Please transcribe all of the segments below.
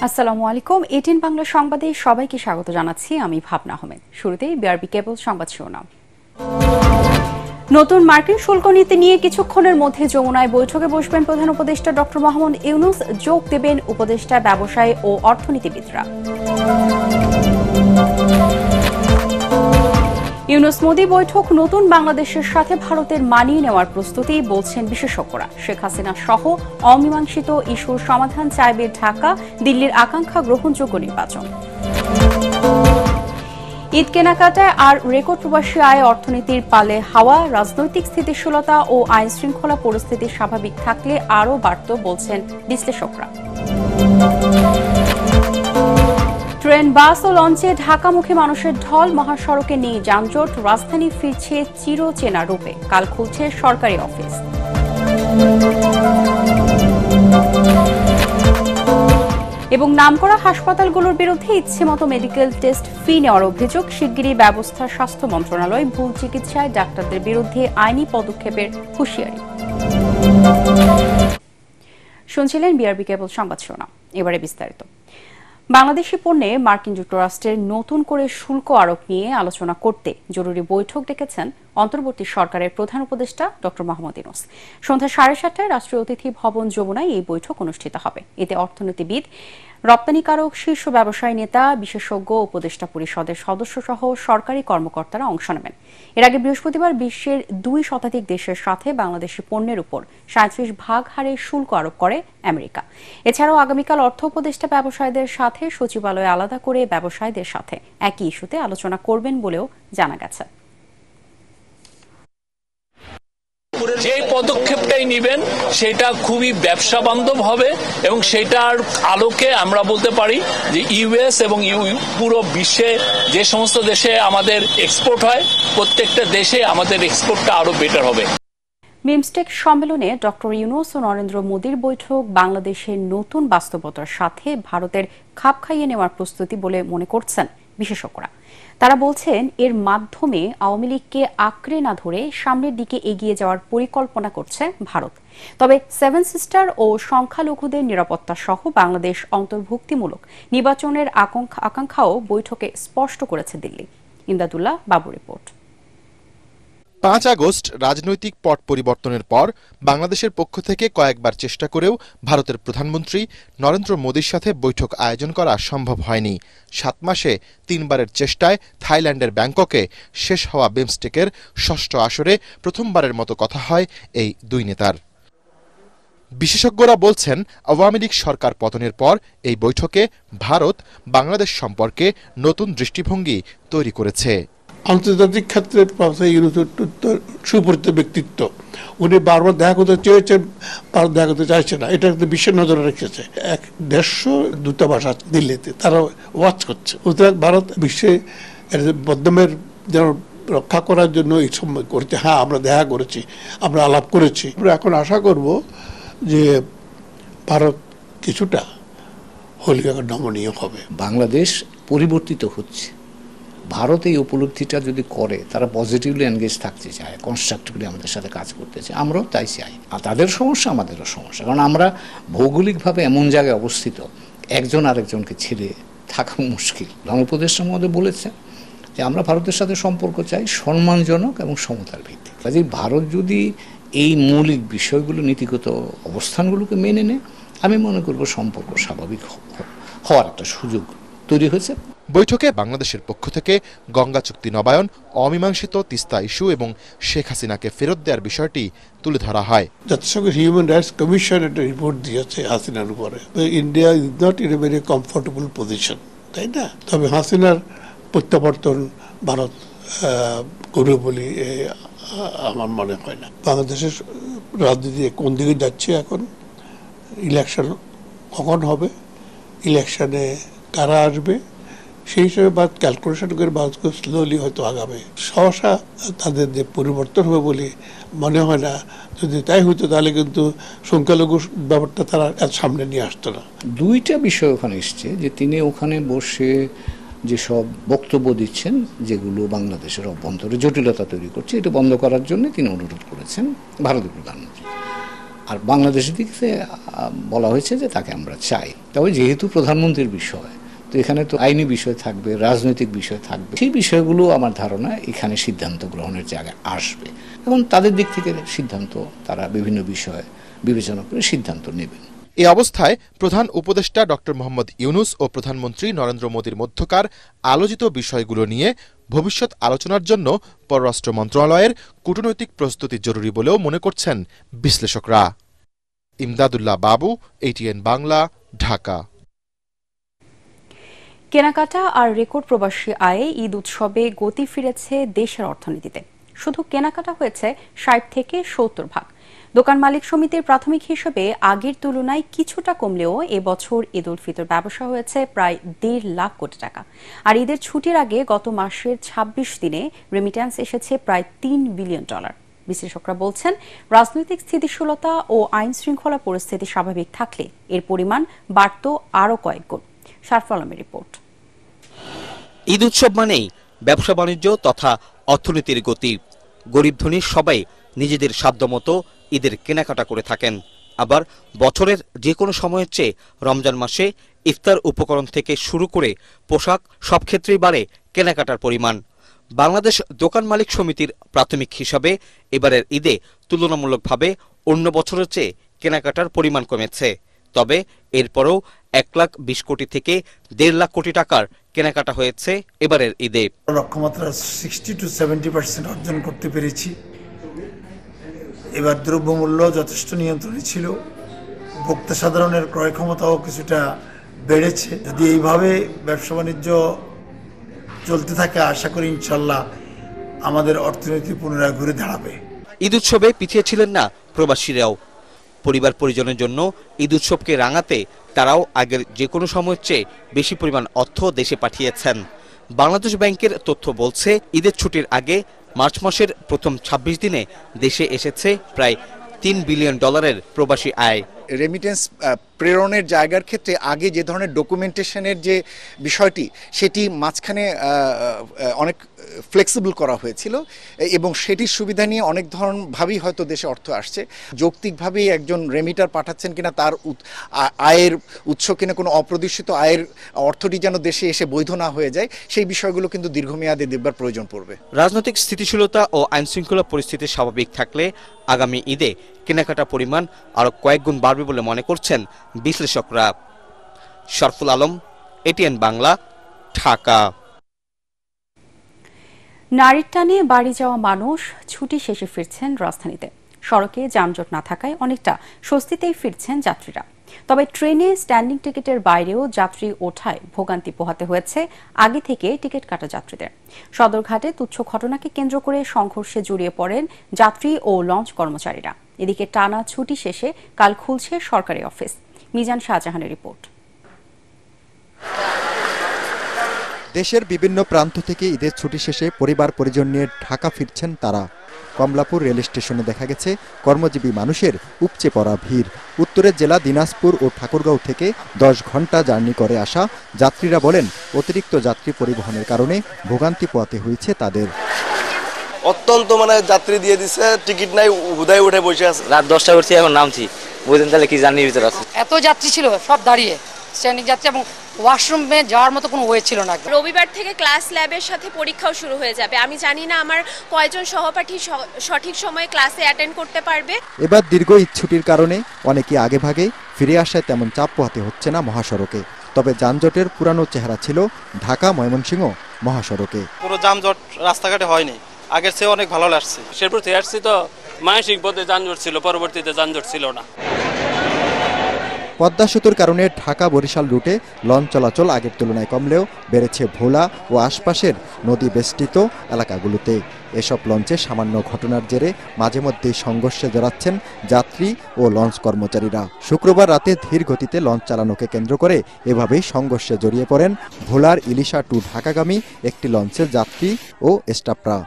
আসসালামু আলাইকুম। 18 বাংলা সংবাদে সবাইকে স্বাগত জানাচ্ছি। আমি ভাবনা আহমেদ। শুরুতেই বিআরবি কেবল সংবাদ শিরোনাম। নতুন মার্কিন শুল্ক নীতি নিয়ে কিছুক্ষণের মধ্যে যমুনায় বৈঠকে বসবেন প্রধান উপদেষ্টা ডক্টর মোহাম্মদ ইউনূস। যোগ দেবেন উপদেষ্টা, ব্যবসায়ী ও অর্থনীতিবিদরা। ইউনূস মোদি বৈঠক নতুন বাংলাদেশের সাথে ভারতের মানিয়ে নেওয়ার প্রস্তুতি বলছেন বিশেষজ্ঞরা। শেখ হাসিনা সহ অমীমাংসিত ইস্যুর সমাধান চাইবে ঢাকা, দিল্লির আকাঙ্ক্ষা গ্রহণযোগ্য নির্বাচন। ঈদ কেনাকাটায় আর রেকর্ড প্রবাসী আয়, অর্থনীতির পালে হাওয়া, রাজনৈতিক স্থিতিশীলতা ও আইন শৃঙ্খলা পরিস্থিতি স্বাভাবিক থাকলে আরও বাড়ত বলছেন বিশ্লেষকরা। ট্রেন, বাস ও লঞ্চে ঢাকামুখী মানুষের ঢল, মহাসড়কে নেই যানজট, রাজধানী ফিরছে চিরচেনা রূপে। কাল খুলছে সরকারি অফিস। এবং নামকরা হাসপাতালগুলোর বিরুদ্ধে ইচ্ছেমতো মেডিকেল টেস্ট ফি নেওয়ার অভিযোগ, শিগগিরই ব্যবস্থা স্বাস্থ্য মন্ত্রণালয়। ভুল চিকিৎসায় ডাক্তারদের বিরুদ্ধে আইনি পদক্ষেপের হুঁশিয়ারি। শুনছিলেন বিআরবি কেবল সংবাদ শিরোনাম। এবারে বিস্তারিত। বাংলাদেশি পণ্যে মার্কিন যুক্তরাষ্ট্রের নতুন করে শুল্ক আরোপ নিয়ে আলোচনা করতে জরুরি বৈঠক ডেকেছেন অন্তর্বর্তী সরকারের প্রধান উপদেষ্টা ডক্টর মোহাম্মদ ইউনূস। সন্ধ্যা 7:30টায় রাষ্ট্রীয় অতিথি ভবন যমুনায় এই বৈঠক অনুষ্ঠিত হবে। এতে অর্থনীতিবিদ, রপ্তানিকারক, শীর্ষ ব্যবসায়ী নেতা, বিশেষজ্ঞ, উপদেষ্টা পরিষদের সদস্য সহ সরকারি কর্মকর্তারা অংশ নেবেন। এর আগে বৃহস্পতিবার বিশ্বের 2 শতাধিক দেশের সাথে বাংলাদেশি পণ্যের উপর 37% হারে শুল্ক আরোপ করে আমেরিকা। এছাড়াও আগামীকাল অর্থ উপদেষ্টা ব্যবসায়ীদের সাথে সচিবালয়ে আলাদা করে ব্যবসায়ীদের সাথে একই ইস্যুতে আলোচনা করবেন বলেও জানা গেছে। যে পদক্ষেপটাই নেবেন সেটা খুবই ব্যবসা বান্ধব হবে এবং সেটার আলোকে আমরা বলতে পারি যে ইউএস এবং পুরো বিশ্বে যে সমস্ত দেশে আমাদের এক্সপোর্ট হয়, প্রত্যেকটা দেশে আমাদের এক্সপোর্টটা আরো বেটার হবে। বিমস্টেক সম্মেলনে ডক্টর ইউনূস ও নরেন্দ্র মোদির বৈঠক বাংলাদেশের নতুন বাস্তবতার সাথে ভারতের খাপ খাইয়ে নেওয়ার প্রস্তুতি বলে মনে করছেন বিশেষজ্ঞরা। তারা বলছেন এর মাধ্যমে আওয়ামী লীগকে আঁকড়ে না ধরে সামনের দিকে এগিয়ে যাওয়ার পরিকল্পনা করছে ভারত। তবে 7 সিস্টার ও সংখ্যালঘুদের নিরাপত্তা সহ বাংলাদেশ অন্তর্ভুক্তিমূলক নির্বাচনের আকাঙ্ক্ষাও বৈঠকে স্পষ্ট করেছে দিল্লি। ইমদাদুল্লাহ বাবু রিপোর্ট। 5 আগস্ট রাজনৈতিক পট পরিবর্তনের পর বাংলাদেশের পক্ষ থেকে কয়েকবার চেষ্টা করেও ভারতের প্রধানমন্ত্রী নরেন্দ্র মোদির সাথে বৈঠক আয়োজন করা সম্ভব হয়নি। 7 মাসে 3 বারের চেষ্টায় থাইল্যান্ডের ব্যাংককে শেষ হওয়া বিমস্টেকের 6ষ্ঠ আসরে প্রথমবারের মতো কথা হয় এই 2 নেতার। বিশেষজ্ঞরা বলছেন আওয়ামী লীগ সরকার পতনের পর এই বৈঠকে ভারত বাংলাদেশ সম্পর্কে নতুন দৃষ্টিভঙ্গি তৈরি করেছে। আন্তর্জাতিক ক্ষেত্রে সুপরিচিত ব্যক্তিত্ব, উনি বারবার দেখা করতে চেয়েছেন, বারবার দেখা করতে চাইছে না। এটা কিন্তু বিশ্বের নজরে রেখেছে। 150 দূতাবাস আছে দিল্লিতে, তারা ওয়াচ করছে। সুতরাং ভারত বিশ্বে বদনামের যেন রক্ষা করার জন্য এই সময় করেছে। হ্যাঁ, আমরা দেখা করেছি, আমরা আলাপ করেছি। আমরা এখন আশা করব যে ভারত কিছুটা হলেও নমনীয় হবে। বাংলাদেশ পরিবর্তিত হচ্ছে। ভারত এই উপলব্ধিটা যদি করে, তারা পজিটিভলি এনগেজ থাকতে চায়, কনস্ট্রাকটিভলি আমাদের সাথে কাজ করতে চায়, আমরাও তাই চাই। আর তাদের সমস্যা আমাদেরও সমস্যা, কারণ আমরা ভৌগোলিকভাবে এমন জায়গায় অবস্থিত, একজন আরেকজনকে ছেড়ে থাকা মুশকিল। প্রধান উপদেষ্টা মহোদয় বলেছেন যে আমরা ভারতের সাথে সম্পর্ক চাই সম্মানজনক এবং সমতার ভিত্তিক। কাজেই ভারত যদি এই মৌলিক বিষয়গুলো, নীতিগত অবস্থানগুলোকে মেনে নেয়, আমি মনে করব সম্পর্ক স্বাভাবিক হওয়ার একটা সুযোগ তৈরি হয়েছে। বৈঠকে বাংলাদেশের পক্ষ থেকে গঙ্গা চুক্তি নবায়ন, অমীমাংসিত তিস্তা ইস্যু এবং শেখ হাসিনাকে ফেরত দেওয়ার বিষয়টি তুলে ধরা হয়। জাতিসংঘের হিউম্যান রাইটস কমিশন একটা রিপোর্ট দিয়েছে হাসিনার উপরে। India is not in a very comfortable position, তাই না? তবে হাসিনার প্রত্যাবর্তন ভারত করবে বলে আমার মনে হয় না। বাংলাদেশের রাজনীতি কোন দিকে যাচ্ছে এখন, ইলেকশন কখন হবে, ইলেকশনে কারা আসবে, সেই হিসেবে বাদ ক্যালকুলেশন করে বাদকে স্লোলি হয়তো আগাবে। সহসা তাদের যে পরিবর্তন হবে বলে মনে হয় না। যদি তাই হতো তাহলে কিন্তু সংখ্যালঘু ব্যাপারটা তারা সামনে নিয়ে আসতো না। 2টা বিষয় ওখানে এসছে যে তিনি ওখানে বসে যেসব বক্তব্য দিচ্ছেন, যেগুলো বাংলাদেশের অভ্যন্তরে জটিলতা তৈরি করছে, এটা বন্ধ করার জন্য তিনি অনুরোধ করেছেন ভারতের প্রধানমন্ত্রী। আর বাংলাদেশের দিক থেকে বলা হয়েছে যে তাকে আমরা চাই। তবে যেহেতু প্রধানমন্ত্রীর বিষয়, তো এখানে তো আইনি বিষয় থাকবে, রাজনৈতিক বিষয় থাকবে, সেই বিষয়গুলো আমার ধারণা এখানে সিদ্ধান্ত গ্রহণের জায়গায় আসবে। এবং তাদের দিক থেকে সিদ্ধান্ত তারা বিভিন্ন বিষয় বিবেচনা করে সিদ্ধান্ত নেবেন। এ অবস্থায় প্রধান উপদেষ্টা ডক্টর মোহাম্মদ ইউনূস ও প্রধানমন্ত্রী নরেন্দ্র মোদীর মধ্যকার আলোচিত বিষয়গুলো নিয়ে ভবিষ্যৎ আলোচনার জন্য পররাষ্ট্র মন্ত্রণালয়ের কূটনৈতিক প্রস্তুতি জরুরি বলেও মনে করছেন বিশ্লেষকরা। ইমদাদুল্লাহ বাবু, ATN বাংলা, ঢাকা। কেনাকাটা আর রেকর্ড প্রবাসী আয়ে ঈদ উৎসবে গতি ফিরেছে দেশের অর্থনীতিতে। শুধু কেনাকাটা হয়েছে ৬০ থেকে ৭০ ভাগ। দোকান মালিক সমিতির প্রাথমিক হিসেবে আগের তুলনায় কিছুটা কমলেও এবছর ঈদ উল ফিতর ব্যবসা হয়েছে প্রায় ১.৫ লাখ কোটি টাকা। আর ঈদের ছুটির আগে গত মাসের ২৬ দিনে রেমিট্যান্স এসেছে প্রায় $৩ বিলিয়ন। বিশ্লেষকরা বলছেন, রাজনৈতিক স্থিতিশীলতা ও আইন শৃঙ্খলা পরিস্থিতি স্বাভাবিক থাকলে এর পরিমাণ বাড়ত আরও কয়েক গুণ। শারফুল আলমের রিপোর্ট। ঈদ উৎসব মানেই ব্যবসা বাণিজ্য তথা অর্থনীতির গতি। গরিব ধনী সবাই নিজেদের সাধ্যমতো ঈদের কেনাকাটা করে থাকেন। আবার বছরের যে কোনো সময়ের চেয়ে রমজান মাসে ইফতার উপকরণ থেকে শুরু করে পোশাক সব ক্ষেত্রেই বাড়ে কেনাকাটার পরিমাণ। বাংলাদেশ দোকান মালিক সমিতির প্রাথমিক হিসাবে এবারের ঈদে তুলনামূলকভাবে অন্য বছরের চেয়ে কেনাকাটার পরিমাণ কমেছে। তবে এরপরও ১,২০ কোটি থেকে ১.৫ লাখ কোটি টাকার কেনাকাটা হয়েছে এবারের ঈদে। লক্ষ্যমাত্রা 60 to 70% অর্জন করতে পেরেছি। এবার দ্রব্যমূল্য যথেষ্ট নিয়ন্ত্রণে ছিল, ভোক্তা সাধারণের ক্রয় ক্ষমতাও কিছুটা বেড়েছে। যদি এইভাবে ব্যবসা বাণিজ্য চলতে থাকে, আশা করি ইনশাল্লাহ আমাদের অর্থনীতি পুনরায় ঘুরে দাঁড়াবে। ঈদ উৎসবে পিছিয়ে ছিলেন না প্রবাসীরাও। পরিবার পরিজনের জন্য ঈদ উৎসবকে রাঙাতে তারাও আগের যে কোনো সময়ের চেয়ে বেশি পরিমাণ অর্থ দেশে পাঠিয়েছেন। বাংলাদেশ ব্যাংকের তথ্য বলছে, ঈদের ছুটির আগে মার্চ মাসের প্রথম ২৬ দিনে দেশে এসেছে প্রায় $৩ বিলিয়ন প্রবাসী আয়। রেমিটেন্স প্রেরণের জায়গার ক্ষেত্রে আগে যে ধরনের ডকুমেন্টেশনের যে বিষয়টি, সেটি মাঝখানে অনেক ফ্লেক্সিবল করা হয়েছিল এবং সেটির সুবিধা নিয়ে অনেক ধরনভাবেই হয়তো দেশে অর্থ আসছে। যৌক্তিকভাবেই একজন রেমিটার পাঠাচ্ছেন কিনা, তার আয়ের উৎস কিনা কোনো অপ্রদর্শিত আয়ের অর্থটি যেন দেশে এসে বৈধ না হয়ে যায়, সেই বিষয়গুলো কিন্তু দীর্ঘমেয়াদে দেখবার প্রয়োজন পড়বে। রাজনৈতিক স্থিতিশীলতা ও আইনশৃঙ্খলা পরিস্থিতি স্বাভাবিক থাকলে আগামী ঈদে কেনাকাটা পরিমাণ আরও কয়েক গুণ বাড়বে বলে মনে করছেন বিশ্লেষকরা। শারফুল আলম, ATN বাংলা, ঢাকা। নারীর টানে বাড়ি যাওয়া মানুষ ছুটি শেষে ফিরছেন রাজধানীতে। সড়কে যানজট না থাকায় অনেকটা স্বস্তিতেই ফিরছেন যাত্রীরা। তবে ট্রেনে স্ট্যান্ডিং টিকিটের বাইরেও যাত্রী ওঠায় ভোগান্তি পোহাতে হয়েছে আগে থেকে টিকিট কাটা যাত্রীদের। সদরঘাটে তুচ্ছ ঘটনাকে কেন্দ্র করে সংঘর্ষে জড়িয়ে পড়েন যাত্রী ও লঞ্চ কর্মচারীরা। এদিকে টানা ছুটি শেষে কাল খুলছে সরকারি অফিস। মিজান শাহজাহানের রিপোর্ট। দেশের বিভিন্ন প্রান্ত থেকে ঈদের ছুটি শেষে পরিবার পরিজন নিয়ে ঢাকা ফিরছেন তারা। কমলাপুর রেল স্টেশনে দেখা গেছে কর্মজীবী মানুষের উপচে পড়া ভিড়। উত্তরের জেলা দিনাজপুর ও ঠাকুরগাঁও থেকে 10 ঘন্টা জার্নি করে আসা যাত্রীরা বলেন, অতিরিক্ত যাত্রী পরিবহনের কারণে ভোগান্তি পোহাতে হয়েছে তাদের। অত্যন্ত যাত্রী দিয়ে দিচ্ছে, টিকিট নাই, হুদায় উঠে বসে আছে। রাত 10টা করছি, এখন নামছি, বুঝলেন তাহলে কি জার্নির ভিতরে আছে। এত যাত্রী ছিল, সব দাঁড়িয়ে স্ট্যান্ডিং যাত্রী, এবং ওয়াশরুমে যাওয়ার মতো কোনো ওয়ে ছিল না। রবিবার থেকে ক্লাস ল্যাবের সাথে পরীক্ষাও শুরু হয়ে যাবে। আমি জানি না আমার কয়জন সহপাঠী সঠিক সময়ে ক্লাসে অ্যাটেন্ড করতে পারবে। এবার দীর্ঘ ঈদ ছুটির কারণে অনেকে আগে ভাগে ফিরে আসায় তেমন চাপ পোহাতে হচ্ছে না মহাসড়কে। তবে যানজটের পুরানো চেহারা ছিল ঢাকা ময়মনসিংহ মহাসড়কে। পুরো যানজট রাস্তাঘাটে হয়নি, আগের চেয়ে অনেক ভালো লাগছে। শেরপুর থেকে আসছি তো, মানসিক পথে যানজট ছিল, পরবর্তীতে যানজট ছিল না। পদ্মা সেতুর কারণে ঢাকা বরিশাল রুটে লঞ্চ চলাচল আগের তুলনায় কমলেও বেড়েছে ভোলা ও আশপাশের নদী বেষ্টিত এলাকাগুলোতে। এসব লঞ্চে সামান্য ঘটনার জেরে মাঝে মধ্যেই সংঘর্ষে জড়াচ্ছেন যাত্রী ও লঞ্চ কর্মচারীরা। শুক্রবার রাতে ধীর গতিতে লঞ্চ চালানোকে কেন্দ্র করে এভাবেই সংঘর্ষে জড়িয়ে পড়েন ভোলার ইলিশা টু ঢাকাগামী একটি লঞ্চের যাত্রী ও স্টাফরা।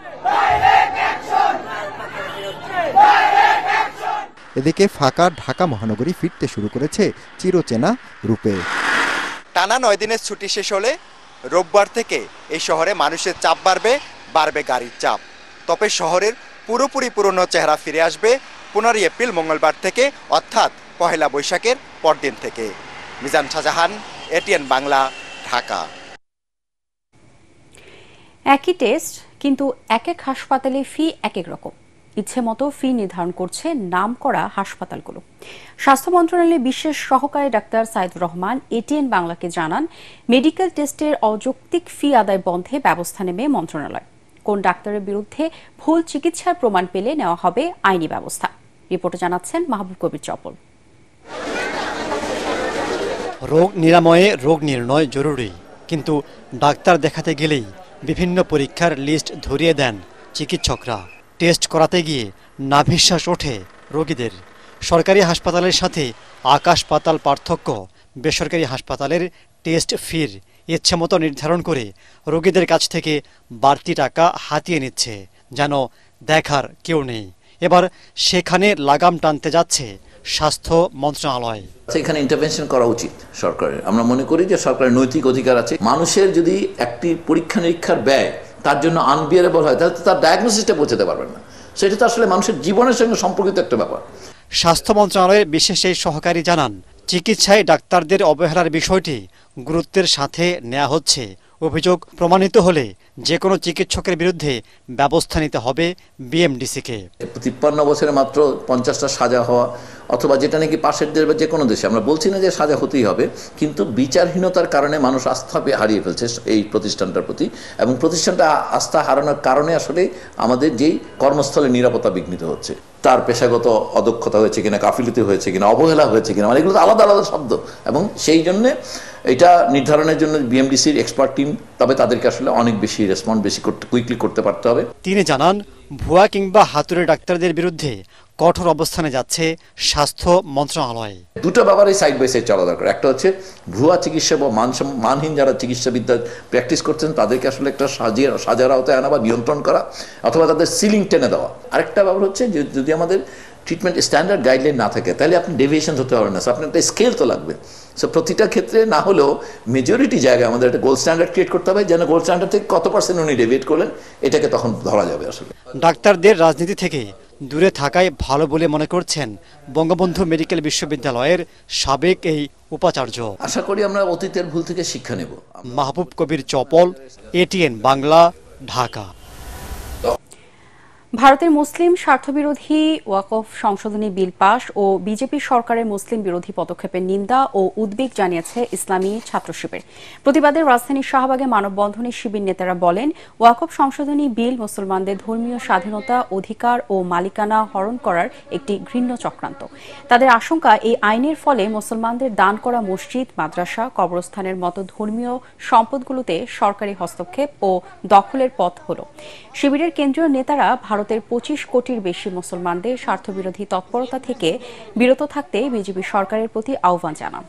এদিকে ফাঁকা ঢাকা মহানগরী ফিরতে শুরু করেছে চিরচেনা রূপে। টানা 9 দিনের ছুটি শেষ হলে রোববার থেকে এই শহরে মানুষের চাপ বাড়বে গাড়ির চাপ। তবে শহরের পুরোপুরি পুরনো চেহারা ফিরে আসবে 15 এপ্রিল মঙ্গলবার থেকে, অর্থাৎ পহেলা বৈশাখের পরদিন থেকে। মিজান শাহজাহান, এটিএন বাংলা, ঢাকা। একই টেস্ট কিন্তু এক এক হাসপাতালে ফি এক এক রকম। ইচ্ছে মতো ফি নির্ধারণ করছে নামকরা হাসপাতালগুলো। স্বাস্থ্য মন্ত্রণালয়ের বিশেষ সহকারী ডাক্তার সাইদুর রহমান এটিএন বাংলাকে জানান, মেডিকেল টেস্টের অযৌক্তিক ফি আদায় বন্ধে ব্যবস্থা নেবে মন্ত্রণালয়। কোন ডাক্তারের বিরুদ্ধে ভুল চিকিৎসার প্রমাণ পেলে নেওয়া হবে আইনি ব্যবস্থা। রিপোর্টে জানাচ্ছেন মাহবুব কবির চপল। রোগ নিরাময়ে রোগ নির্ণয় জরুরি, কিন্তু ডাক্তার দেখাতে গেলেই বিভিন্ন পরীক্ষার লিস্ট ধরিয়ে দেন চিকিৎসকরা। টেস্ট করাতে গিয়ে নাভিশ্বাস ওঠে রোগীদের। সরকারি হাসপাতালের সাথে আকাশ পাতাল পার্থক্য। বেসরকারি হাসপাতালের টেস্ট ফির ইচ্ছেমতো নির্ধারণ করে রোগীদের কাছ থেকে বাড়তি টাকা হাতিয়ে নিচ্ছে, যেন দেখার কেউ নেই। এবার সেখানে লাগাম টানতে যাচ্ছে স্বাস্থ্য মন্ত্রণালয়। এখানে ইন্টারভেনশন করা উচিত সরকারের। আমরা মনে করি যে সরকারের নৈতিক অধিকার আছে। মানুষের যদি একটি পরীক্ষা নিরীক্ষার ব্যয় তার জন্য আনবিয়ারেবল হয়, তাহলে তো তার ডায়াগনোসিসটা পৌঁছাতে পারবেন না। সেটা তো আসলে মানুষের জীবনের সঙ্গে সম্পর্কিত একটা ব্যাপার। স্বাস্থ্য মন্ত্রণালয়ের বিশেষ এই সহকারী জানান, চিকিৎসায় ডাক্তারদের অবহেলার বিষয়টি গুরুত্বের সাথে নেওয়া হচ্ছে। অভিযোগ প্রমাণিত হলে যে কোনো চিকিৎসকের বিরুদ্ধে ব্যবস্থা নিতে হবে বিএমডিসিকে। 53 বছরে মাত্র 50টা সাজা হওয়া, অথবা যেটা নাকি পাশের দেশ বা যে কোনো দেশে, আমরা বলছি না যে সাজা হতেই হবে, কিন্তু বিচারহীনতার কারণে মানুষ আস্থা হারিয়ে ফেলছে এই প্রতিষ্ঠানটার প্রতি, এবং প্রতিষ্ঠানটা আস্থা হারানোর কারণে আসলে আমাদের যেই কর্মস্থলে নিরাপত্তা বিঘ্নিত হচ্ছে। তার পেশাগত অদক্ষতা হয়েছে কিনা, গাফিলতি হয়েছে কিনা, অবহেলা হয়েছে কিনা, মানে এগুলো তো আলাদা আলাদা শব্দ। এবং সেই জন্যে এটা নির্ধারণের জন্য বিএমডিসির এক্সপার্ট টিম, তবে তাদেরকে আসলে অনেক বেশি রেসপন্ড কুইকলি করতে পারতে হবে। তিনি জানান, ভুয়া কিংবা হাতুড়ে ডাক্তারদের বিরুদ্ধে কঠোর অবস্থানে যাচ্ছে স্বাস্থ্য মন্ত্রণালয়। দুটো ব্যাপারেই সাইড বাই সাইড চলা দরকার। একটা হচ্ছে ভুয়া চিকিৎসা বা মানহীন যারা চিকিৎসাবিদ্যা প্র্যাকটিস করছেন তাদেরকে আসলে একটা সাজার আওতায় আনা বা নিয়ন্ত্রণ করা, অথবা তাদের সিলিং টেনে দেওয়া। আরেকটা ব্যাপার হচ্ছে যে যদি আমাদের ট্রিটমেন্ট স্ট্যান্ডার্ড গাইডলাইন না থাকে, তাহলে আপনি ডেভিয়েশন হতে পারবেন না। সো আপনার একটা স্কেল তো লাগবে। সো প্রতিটা ক্ষেত্রে না হলেও মেজরিটি জায়গায় আমাদের একটা গোল্ড স্ট্যান্ডার্ড ক্রিয়েট করতে হবে, যেন গোল্ড স্ট্যান্ডার্ড থেকে কত পার্সেন্ট উনি ডেভিয়েট করলেন এটাকে তখন ধরা যাবে। আসলে ডাক্তারদের রাজনীতি থেকে দূরে থাকাই ভালো বলে মনে করছেন বঙ্গবন্ধু মেডিকেল বিশ্ববিদ্যালয়ের সাবেক এই উপাচার্য। আশা করি আমরা অতীতের ভুল থেকে শিক্ষা নেব। মাহবুব কবির চপল, এটিএন বাংলা, ঢাকা। ভারতের মুসলিম স্বার্থবিরোধী ওয়াকফ সংশোধনী বিল পাশ ও বিজেপি সরকারের মুসলিম বিরোধী পদক্ষেপের নিন্দা ও উদ্বেগ জানিয়েছে ইসলামী ছাত্র শিবির। প্রতিবাদে রাজধানীর শাহবাগে মানববন্ধনে শিবির নেতারা বলেন, ওয়াকফ সংশোধনী বিল মুসলমানদের ধর্মীয় স্বাধীনতা, অধিকার ও মালিকানা হরণ করার একটি ঘৃণ্য চক্রান্ত। তাদের আশঙ্কা, এই আইনের ফলে মুসলমানদের দান করা মসজিদ, মাদ্রাসা, কবরস্থানের মতো ধর্মীয় সম্পদগুলোতে সরকারি হস্তক্ষেপ ও দখলের পথ হল। শিবিরের কেন্দ্রীয় নেতারা ভারতের 25 কোটির বেশি মুসলমানদের স্বার্থবিরোধী তৎপরতা থেকে বিরত থাকতে বিজেপি সরকারের প্রতি আহ্বান জানান।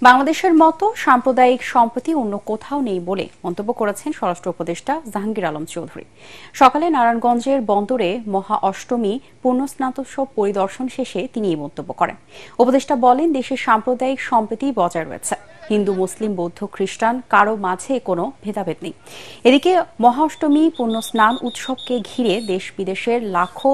বাংলাদেশের মতো সাম্প্রদায়িক সম্প্রীতি অন্য কোথাও নেই বলে মন্তব্য করেছেন স্বরাষ্ট্র উপদেষ্টা জাহাঙ্গীর আলম চৌধুরী। সকালে নারায়ণগঞ্জের বন্দরে মহা অষ্টমী পুণ্যস্নাতোৎসব পরিদর্শন শেষে তিনি এই মন্তব্য করেন। উপদেষ্টা বলেন, দেশের সাম্প্রদায়িক সম্প্রীতি বজায় রয়েছে। হিন্দু, মুসলিম, বৌদ্ধ, খ্রিস্টান কারো মাঝে কোনো ভেদাভেদ নেই। এদিকে মহা অষ্টমী পুণ্যস্নান উৎসবকে ঘিরে দেশ বিদেশের লাখো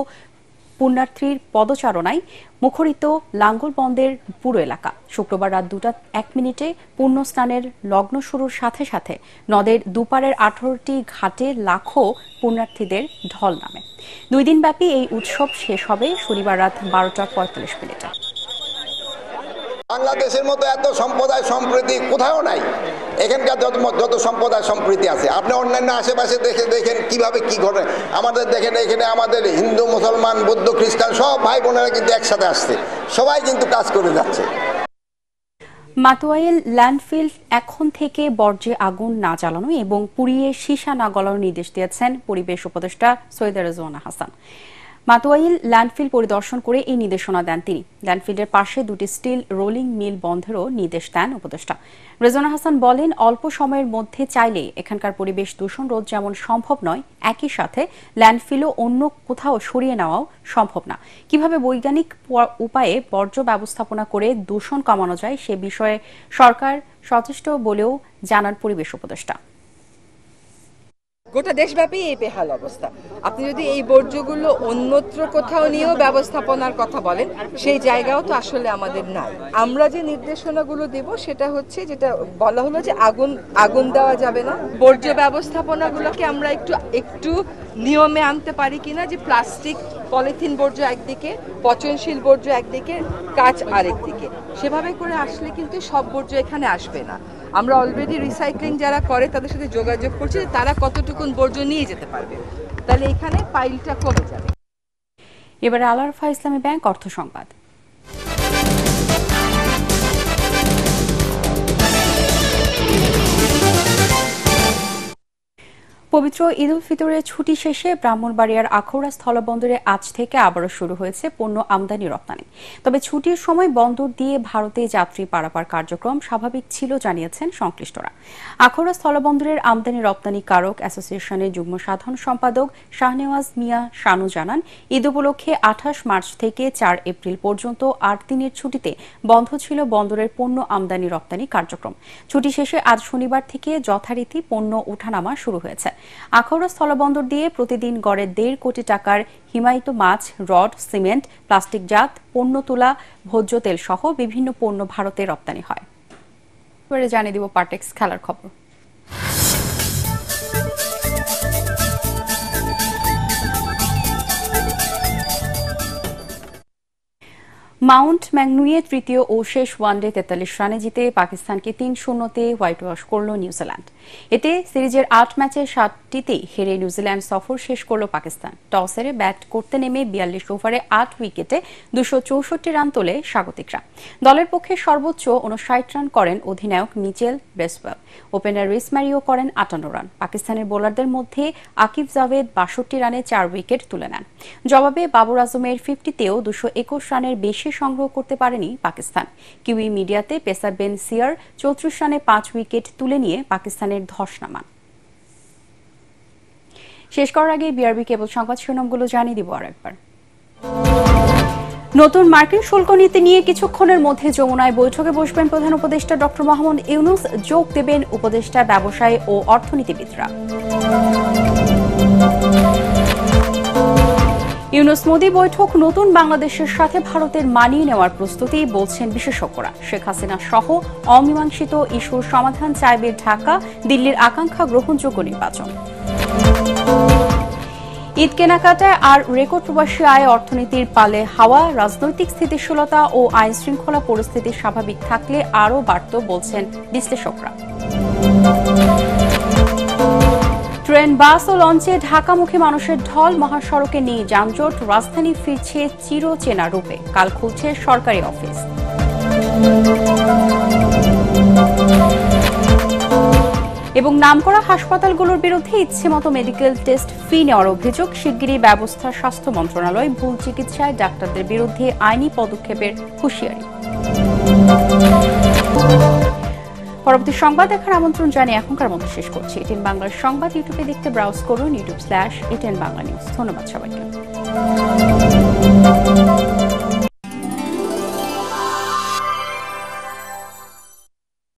পুণ্যার্থীর পদচারণায় মুখরিত লাঙ্গলবন্দের পুরো এলাকা। শুক্রবার রাত 2:01 পুণ্যস্নানের লগ্ন শুরুর সাথে সাথে নদের দুপারের 18টি ঘাটে লাখো পুণ্যার্থীদের ঢল নামে। 2 দিনব্যাপী এই উৎসব শেষ হবে শনিবার রাত 12:45। বাংলাদেশের মতো এত সম্প্রদায় সম্প্রীতি কোথাও নাই। এখানকার যত সম্প্রদায় সম্প্রীতি আছে, আপনি অন্যান্য আশেপাশে দেখেন কিভাবে কি ঘটে। আমাদের দেখেন এখানে আমাদের হিন্দু, মুসলমান, বৌদ্ধ, খ্রিস্টান সব ভাই বোনেরা কিন্তু একসাথে আসছে, সবাই কিন্তু কাজ করে যাচ্ছে। মাতোয়াইল ল্যান্ডফিল এখন থেকে বর্জ্যে আগুন না জ্বালানো এবং পুড়িয়ে সীসা না গলানোর নির্দেশ দিয়েছেন পরিবেশ উপদেষ্টা সৈয়দা রেজওয়ানা হাসান। মাতোয়াইল ল্যান্ডফিল পরিদর্শন করে এই নির্দেশনা দেন তিনি। ল্যান্ডফিলের পাশে 2টি স্টিল রোলিং মিল বন্ধেরও নির্দেশ দেন উপদেষ্টা। রেজওয়ানা হাসান বলেন, অল্প সময়ের মধ্যে চাইলে এখানকার পরিবেশ দূষণ রোধ যেমন সম্ভব নয়, একই সাথে ল্যান্ডফিলও অন্য কোথাও সরিয়ে নেওয়াও সম্ভব না। কিভাবে বৈজ্ঞানিক উপায়ে বর্জ্য ব্যবস্থাপনা করে দূষণ কমানো যায় সে বিষয়ে সরকার সচেষ্ট বলেও জানান পরিবেশ উপদেষ্টা। গোটা দেশব্যাপী এই বেহাল অবস্থা। আপনি যদি এই বর্জ্যগুলো অন্যত্র কোথাও নিয়েও ব্যবস্থাপনার কথা বলেন, সেই জায়গাও তো আসলে আমাদের নাই। আমরা যে নির্দেশনাগুলো দেব সেটা হচ্ছে, যেটা বলা হলো যে আগুন দেওয়া যাবে না, বর্জ্য ব্যবস্থাপনাগুলোকে আমরা একটু নিয়মে আনতে পারি কিনা, যে প্লাস্টিক পলিথিন বর্জ্য একদিকে, পচনশীল বর্জ্য একদিকে, কাঁচ আরেকদিকে, সেভাবে করে আসলে কিন্তু সব বর্জ্য এখানে আসবে না। আমরা অলরেডি রিসাইক্লিং যারা করে তাদের সাথে যোগাযোগ করছি যে তারা কতটুকুন বর্জ্য নিয়ে যেতে পারবে, তাহলে এখানে পাইলটা কমে যাবে। এবারে আল আরফা ইসলামী ব্যাংক অর্থ সংবাদ। পবিত্র ঈদ উল ফিতরের ছুটি শেষে ব্রাহ্মণবাড়িয়ার আখাউড়া স্থলবন্দরে আজ থেকে আবারও শুরু হয়েছে পণ্য আমদানি রপ্তানি। তবে ছুটির সময় বন্দর দিয়ে ভারতে যাত্রী পারাপার কার্যক্রম স্বাভাবিক ছিল জানিয়েছেন সংশ্লিষ্টরা। আখাউড়া স্থলবন্দরের আমদানি রপ্তানি কারক অ্যাসোসিয়েশনের যুগ্ম সাধারণ সম্পাদক শাহনেওয়াজ মিয়া শানু জানান, ঈদ উপলক্ষে 28 মার্চ থেকে 4 এপ্রিল পর্যন্ত 8 দিনের ছুটিতে বন্ধ ছিল বন্দরের পণ্য আমদানি রপ্তানি কার্যক্রম। ছুটি শেষে আজ শনিবার থেকে যথারীতি পণ্য ওঠানামা শুরু হয়েছে। আখাউড়া স্থলবন্দর দিয়ে প্রতিদিন গড়ে 1.5 কোটি টাকার হিমায়িত মাছ, রড, সিমেন্ট, প্লাস্টিকজাত পণ্য তুলা, ভোজ্য তেল সহ বিভিন্ন পণ্য ভারতে রপ্তানি হয়। এবারে জানিয়ে দিব পার্টেক্স খেলার খবর। মাউন্ট ম্যাগনুইয়ে তৃতীয় ও শেষ ওয়ানডে 43 রানে জিতে পাকিস্তানকে 3-0-তে হোয়াইট ওয়াশ করল নিউজিল্যান্ড। এতে সিরিজের 8 ম্যাচে 7টিতেই হেরে নিউজিল্যান্ড সফর শেষ করল পাকিস্তান। টস হেরে ব্যাট করতে নেমে 42 ওভারে 8 উইকেটে 264 রান তোলে স্বাগতিকরা। দলের পক্ষে সর্বোচ্চ 59 রান করেন অধিনায়ক মিচেল ব্রেসওয়েল। ওপেনার রিস ম্যারিও করেন 58 রান। পাকিস্তানের বোলারদের মধ্যে আকিব জাভেদ 62 রানে 4 উইকেট তুলে নেন। জবাবে বাবর আজমের 50তেও 221 রানের বেশি সংগ্রহ করতে পারেনি পাকিস্তান। কিউই মিডিয়াতে পেসার বেন সিয়ার 34 রানে 5 উইকেট তুলে নিয়ে পাকিস্তানের ধস নামান। শেষ করার আগে বিআরবি কেবল সংবাদ শিরোনামগুলো জানিয়ে দিব আরেকবার। নতুন মার্কিন শুল্ক নীতি নিয়ে কিছুক্ষণের মধ্যে যমুনায় বৈঠকে বসবেন প্রধান উপদেষ্টা ডক্টর মোহাম্মদ ইউনূস। যোগ দেবেন উপদেষ্টা, ব্যবসায়ী ও অর্থনীতিবিদরা। ইউনূস মোদি বৈঠক নতুন বাংলাদেশের সাথে ভারতের মানিয়ে নেওয়ার প্রস্তুতি বলছেন বিশেষজ্ঞরা। শেখ হাসিনা সহ অমীমাংসিত ইস্যুর সমাধান চাইবে ঢাকা, দিল্লির আকাঙ্ক্ষা গ্রহণযোগ্য নির্বাচন। ঈদ কেনাকাটায় আর রেকর্ড প্রবাসী আয়, অর্থনীতির পালে হাওয়া, রাজনৈতিক স্থিতিশীলতা ও আইন শৃঙ্খলা পরিস্থিতি স্বাভাবিক থাকলে আরও বাড়ত বলছেন বিশ্লেষকরা। ট্রেন, বাস ও লঞ্চে ঢাকামুখী মানুষের ঢল, মহাসড়কে নেই যানজট, রাজধানী ফিরছে চিরচেনা রূপে। কাল খুলছে সরকারি অফিস। এবং নামকরা হাসপাতালগুলোর বিরুদ্ধে ইচ্ছেমতো মেডিকেল টেস্ট ফি নেওয়ার অভিযোগ, শিগগিরই ব্যবস্থা স্বাস্থ্য মন্ত্রণালয়। ভুল চিকিৎসায় ডাক্তারদের বিরুদ্ধে আইনি পদক্ষেপের হুঁশিয়ারি। পরবর্তী সংবাদ দেখার আমন্ত্রণ জানিয়ে এখনকার মতো শেষ করছি। এটিএন বাংলার সংবাদ ইউটিউবে দেখতে ব্রাউজ করুন youtube/ATN Bangla News। ধন্যবাদ সবাইকে।